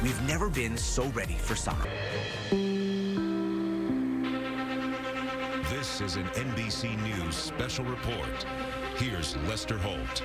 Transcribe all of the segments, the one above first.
We've never been so ready for summer. This is an NBC News special report. Here's Lester Holt.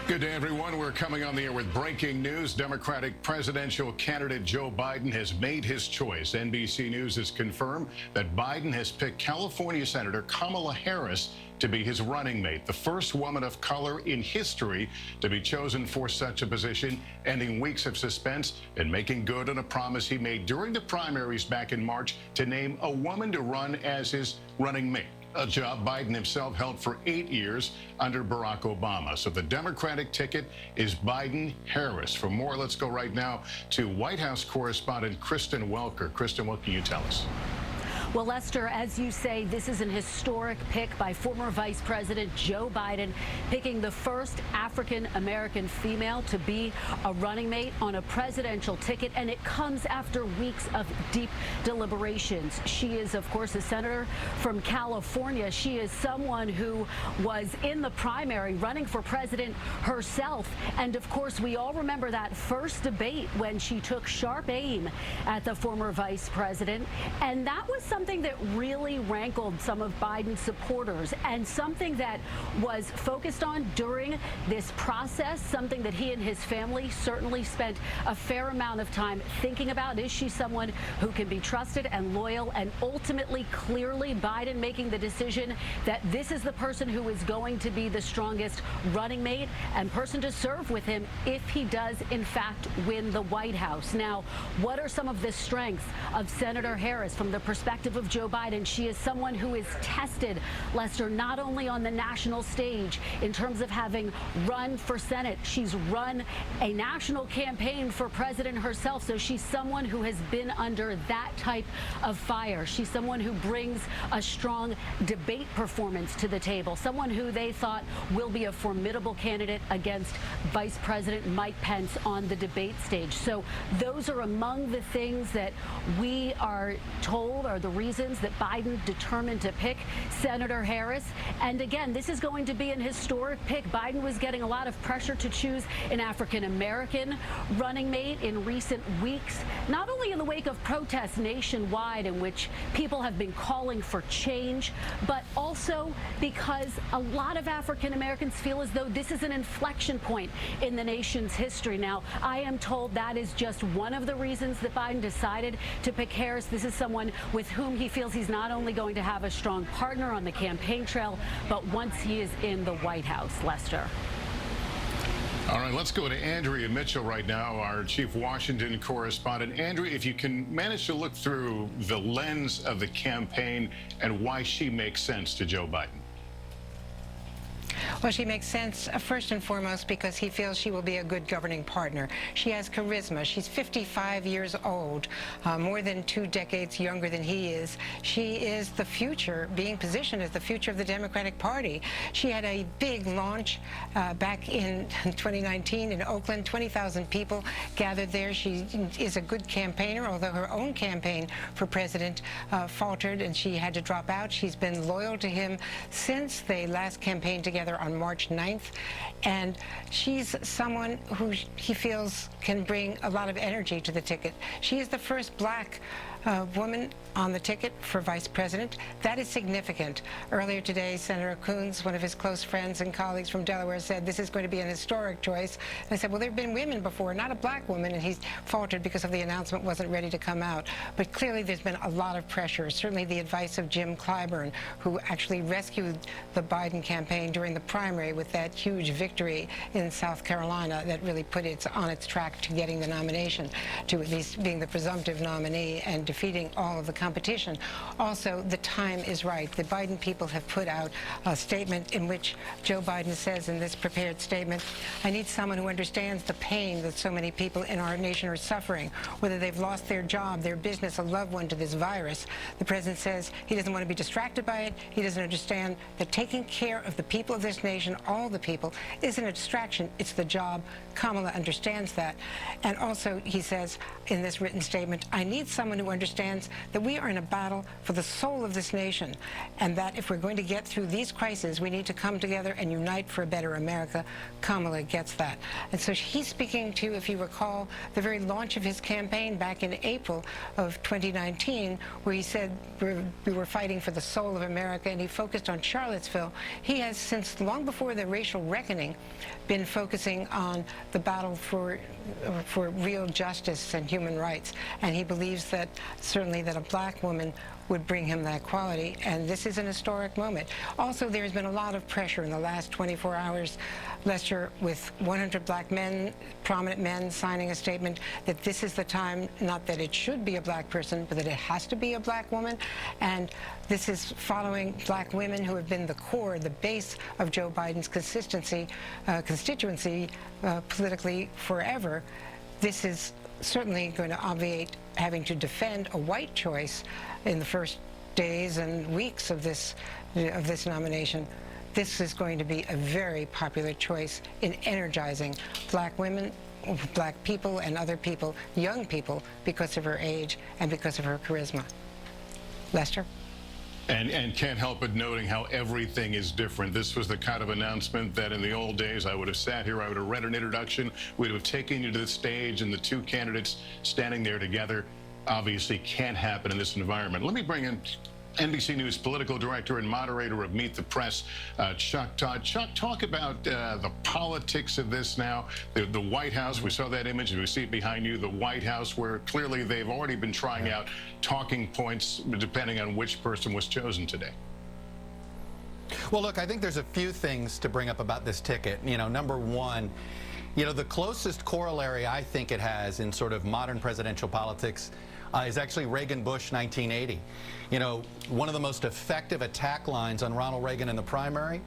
Good day, everyone. We're coming on the air with breaking news. Democratic presidential candidate Joe Biden has made his choice. NBC News has confirmed that Biden has picked California Senator Kamala Harris to be his running mate, the first woman of color in history to be chosen for such a position, ending weeks of suspense and making good on a promise he made during the primaries back in March to name a woman to run as his running mate, a job Biden himself held for 8 years under Barack Obama. So the Democratic ticket is Biden-Harris. For more, let's go right now to White House correspondent Kristen Welker. Kristen, what can you tell us? Well, Lester, as you say, this is an historic pick by former Vice President Joe Biden, picking the first African-American female to be a running mate on a presidential ticket, and it comes after weeks of deep deliberations. She is, of course, a senator from California. She is someone who was in the primary running for president herself, and of course, we all remember that first debate when she took sharp aim at the former vice president, and that was something that really rankled some of Biden's supporters, and something that was focused on during this process, something that he and his family certainly spent a fair amount of time thinking about. Is she someone who can be trusted and loyal? And ultimately, clearly, Biden making the decision that this is the person who is going to be the strongest running mate and person to serve with him if he does, in fact, win the White House. Now, what are some of the strengths of Senator Harris from the perspective of Joe Biden? She is someone who is tested, Lester, not only on the national stage in terms of having run for Senate, she's run a national campaign for president herself. So she's someone who has been under that type of fire. She's someone who brings a strong debate performance to the table, someone who they thought will be a formidable candidate against Vice President Mike Pence on the debate stage. So those are among the things that we are told are the reasons that Biden determined to pick Senator Harris. And again, this is going to be an historic pick. Biden was getting a lot of pressure to choose an African-American running mate in recent weeks, not only in the wake of protests nationwide in which people have been calling for change, but also because a lot of African-Americans feel as though this is an inflection point in the nation's history. Now, I am told that is just one of the reasons that Biden decided to pick Harris. This is someone with whom he feels he's not only going to have a strong partner on the campaign trail, but once he is in the White House. Lester. All right, let's go to Andrea Mitchell right now, our chief Washington correspondent. Andrea, if you can manage to look through the lens of the campaign and why she makes sense to Joe Biden. Well, she makes sense, first and foremost, because he feels she will be a good governing partner. She has charisma. She's 55 years old, more than 2 decades younger than he is. She is the future, being positioned as the future of the Democratic Party. She had a big launch back in 2019 in Oakland. 20,000 people gathered there. She is a good campaigner, although her own campaign for president faltered and she had to drop out. She's been loyal to him since they last campaigned together on March 9th, and she's someone who he feels can bring a lot of energy to the ticket. She is the first black woman on the ticket for vice president. That is significant. Earlier today, Senator Coons, one of his close friends and colleagues from Delaware, said this is going to be an historic choice. And I said, well, there have been women before, not a black woman, and he's faltered because of the announcement wasn't ready to come out. But clearly there's been a lot of pressure, certainly the advice of Jim Clyburn, who actually rescued the Biden campaign during the primary with that huge victory in South Carolina that really put it on its track to getting the nomination, to at least being the presumptive nominee and defeating all of the competition. Also, the time is right. The Biden people have put out a statement in which Joe Biden says in this prepared statement, I need someone who understands the pain that so many people in our nation are suffering, whether they've lost their job, their business, a loved one to this virus. The president says he doesn't want to be distracted by it. He doesn't understand that taking care of the people of this nation, all the people, isn't a distraction. It's the job Kamala understands that. And also, he says in this written statement, I need someone who understands that we are in a battle for the soul of this nation, and that if we're going to get through these crises, we need to come together and unite for a better America. Kamala gets that. And so he's speaking to, if you recall, the very launch of his campaign back in April of 2019, where he said we were fighting for the soul of America, and he focused on Charlottesville. He has, since long before the racial reckoning, been focusing on the battle for real justice and human rights. And he believes that certainly that a black woman would bring him that quality, and this is an historic moment. Also, there's been a lot of pressure in the last 24 hours, Lester, with 100 black men, prominent men, signing a statement that this is the time, not that it should be a black person, but that it has to be a black woman. And this is following black women who have been the core, the base of Joe Biden's constituency politically forever. This is certainly going to obviate having to defend a white choice in the first days and weeks of this nomination. This is going to be a very popular choice in energizing black women, black people, and other people, young people, because of her age and because of her charisma. Lester? And can't help but noting how everything is different. This was the kind of announcement that in the old days I would have sat here, I would have read an introduction, we'd have taken you to the stage, and the two candidates standing there together obviously can't happen in this environment. Let me bring in NBC News political director and moderator of Meet the Press, Chuck Todd. Chuck, talk about the politics of this now. The White House, we saw that image, and we see it behind you, the White House, where clearly they've already been trying out talking points depending on which person was chosen today. Well, look, I think there's a few things to bring up about this ticket. You know, number one, you know, the closest corollary I think it has in sort of modern presidential politics is actually Reagan-Bush 1980. You know, one of the most effective attack lines on Ronald Reagan in the primary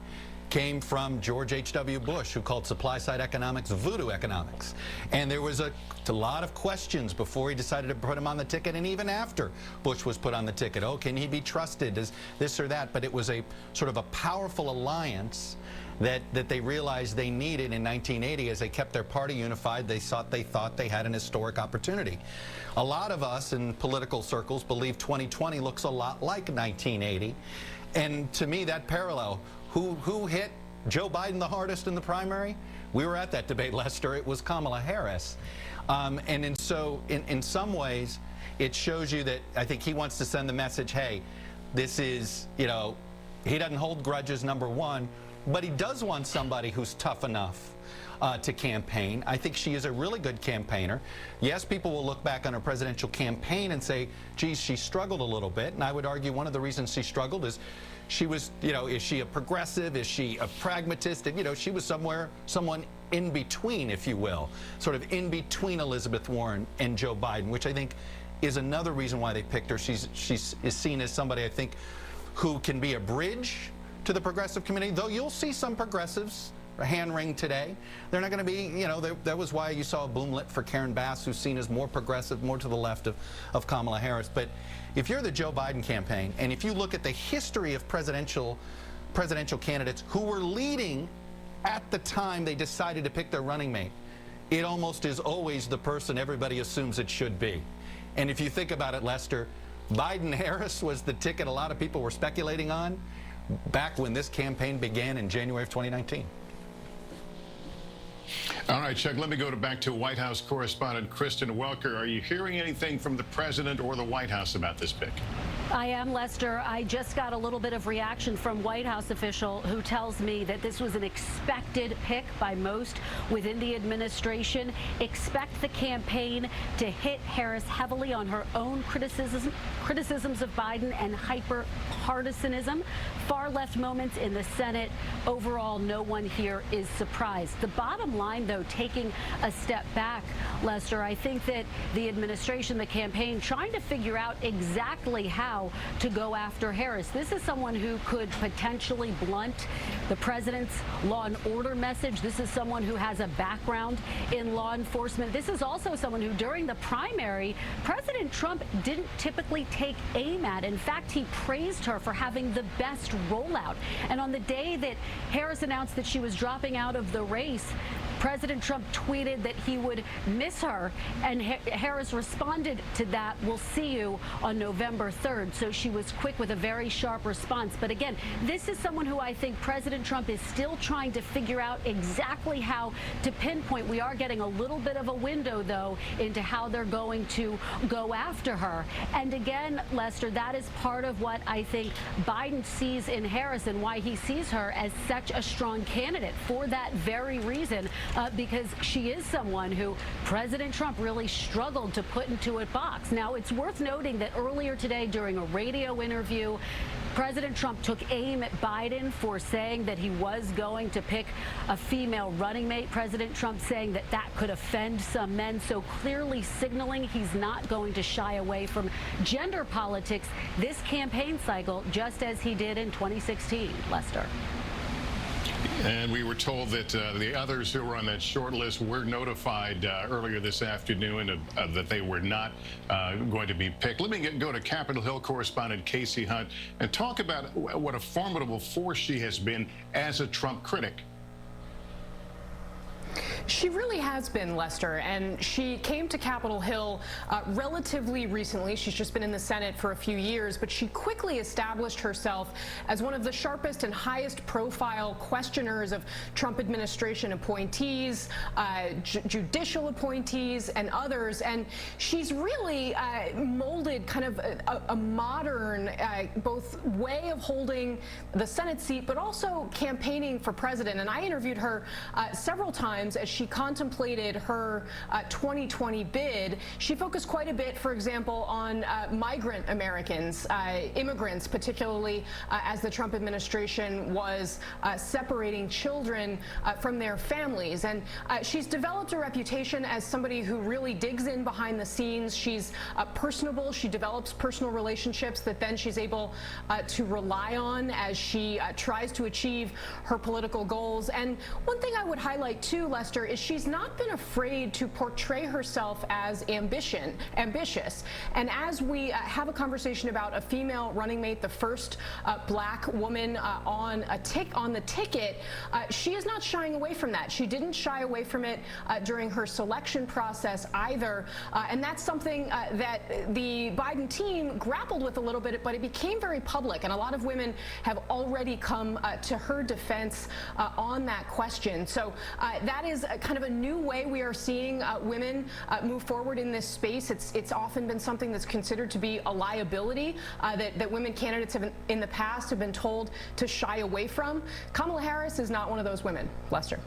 came from George H.W. Bush, who called supply-side economics voodoo economics. And there was a lot of questions before he decided to put him on the ticket, and even after Bush was put on the ticket. Oh, can he be trusted? Is this or that? But it was a sort of a powerful alliance that they realized they needed in 1980 as they kept their party unified. They thought they had an historic opportunity. A lot of us in political circles believe 2020 looks a lot like 1980. And to me, that parallel, who hit Joe Biden the hardest in the primary? We were at that debate, Lester. It was Kamala Harris. And so in some ways, it shows you that I think he wants to send the message, hey, this is, you know, he doesn't hold grudges, number one, but he does want somebody who's tough enough to campaign. I think she is a really good campaigner. Yes, people will look back on her presidential campaign and say, geez, she struggled a little bit. And I would argue one of the reasons she struggled is she was, you know, is she a progressive? Is she a pragmatist? And, you know, she was someone in between, if you will, sort of in between Elizabeth Warren and Joe Biden, which I think is another reason why they picked her. She is seen as somebody, I think, who can be a bridge to the progressive community, though you'll see some progressives hand wring today. They're not going to be, you know, that was why you saw a boomlet for Karen Bass, who's seen as more progressive, more to the left of Kamala Harris. But if you're the Joe Biden campaign, and if you look at the history of presidential candidates who were leading at the time they decided to pick their running mate, it almost is always the person everybody assumes it should be. And if you think about it, Lester, Biden-Harris was the ticket a lot of people were speculating on back when this campaign began in January of 2019. All right, Chuck, let me go back to White House correspondent Kristen Welker. Are you hearing anything from the president or the White House about this pick? I am, Lester. I just got a little bit of reaction from White House official who tells me that this was an expected pick by most within the administration. Expect the campaign to hit Harris heavily on her own criticisms of Biden and hyper-partisanism. Far-left moments in the Senate. Overall, no one here is surprised. The bottom line, though, taking a step back, Lester, I think that the administration, the campaign, trying to figure out exactly how to go after Harris. This is someone who could potentially blunt the president's law and order message. This is someone who has a background in law enforcement. This is also someone who, during the primary, President Trump didn't typically take aim at. In fact, he praised her for having the best rollout. And on the day that Harris announced that she was dropping out of the race, President Trump tweeted that he would miss her, and Harris responded to that, "We'll see you on November 3rd." So she was quick with a very sharp response. But again, this is someone who I think President Trump is still trying to figure out exactly how to pinpoint. We are getting a little bit of a window, though, into how they're going to go after her. And again, Lester, that is part of what I think Biden sees in Harris and why he sees her as such a strong candidate for that very reason, because she is someone who President Trump really struggled to put into a box. Now, it's worth noting that earlier today during a radio interview, President Trump took aim at Biden for saying that he was going to pick a female running mate. President Trump saying that that could offend some men, so clearly signaling he's not going to shy away from gender politics this campaign cycle, just as he did in 2016, Lester. And we were told that the others who were on that short list were notified earlier this afternoon that they were not going to be picked. Let me go to Capitol Hill correspondent Casey Hunt and talk about what a formidable force she has been as a Trump critic. She really has been, Lester, and she came to Capitol Hill relatively recently. She's just been in the Senate for a few years, but she quickly established herself as one of the sharpest and highest profile questioners of Trump administration appointees, judicial appointees, and others. And she's really molded kind of a modern both way of holding the Senate seat, but also campaigning for president. And I interviewed her several times as she contemplated her 2020 bid. She focused quite a bit, for example, on migrant Americans, immigrants, particularly as the Trump administration was separating children from their families. And she's developed a reputation as somebody who really digs in behind the scenes. She's personable. She develops personal relationships that then she's able to rely on as she tries to achieve her political goals. And one thing I would highlight too, Lester, is she's not been afraid to portray herself as ambitious. And as we have a conversation about a female running mate, the first black woman on the ticket, she is not shying away from that. She didn't shy away from it during her selection process either. And that's something that the Biden team grappled with a little bit, but it became very public. And a lot of women have already come to her defense on that question. So that is kind of a new way we are seeing women move forward in this space. It's often been something that's considered to be a liability that women candidates have in the past have been told to shy away from. Kamala Harris is not one of those women, Lester.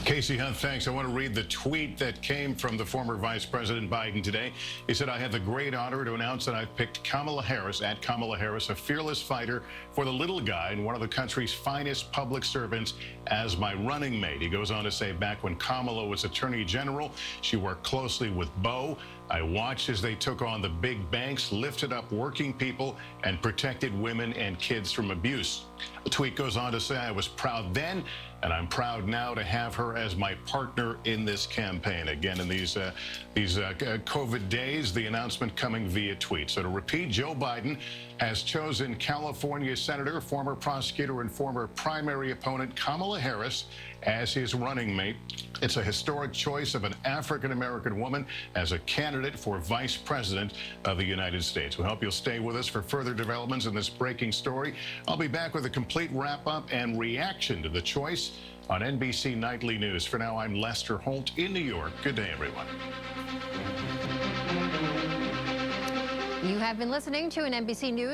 Casey Hunt, thanks. I want to read the tweet that came from the former Vice President Biden today. He said, "I have the great honor to announce that I've picked Kamala Harris, at Kamala Harris, a fearless fighter for the little guy and one of the country's finest public servants, as my running mate." He goes on to say, "Back when Kamala was Attorney General, she worked closely with Beau. I watched as they took on the big banks, lifted up working people, and protected women and kids from abuse." The tweet goes on to say, "I was proud then, and I'm proud now to have her as my partner in this campaign." Again, in these COVID days, the announcement coming via tweet. So to repeat, Joe Biden has chosen California Senator, former prosecutor, and former primary opponent Kamala Harris as his running mate. It's a historic choice of an African-American woman as a candidate for Vice President of the United States. We hope you'll stay with us for further developments in this breaking story. I'll be back with a complete wrap-up and reaction to the choice on NBC Nightly News. For now, I'm Lester Holt in New York. Good day, everyone. You have been listening to an NBC News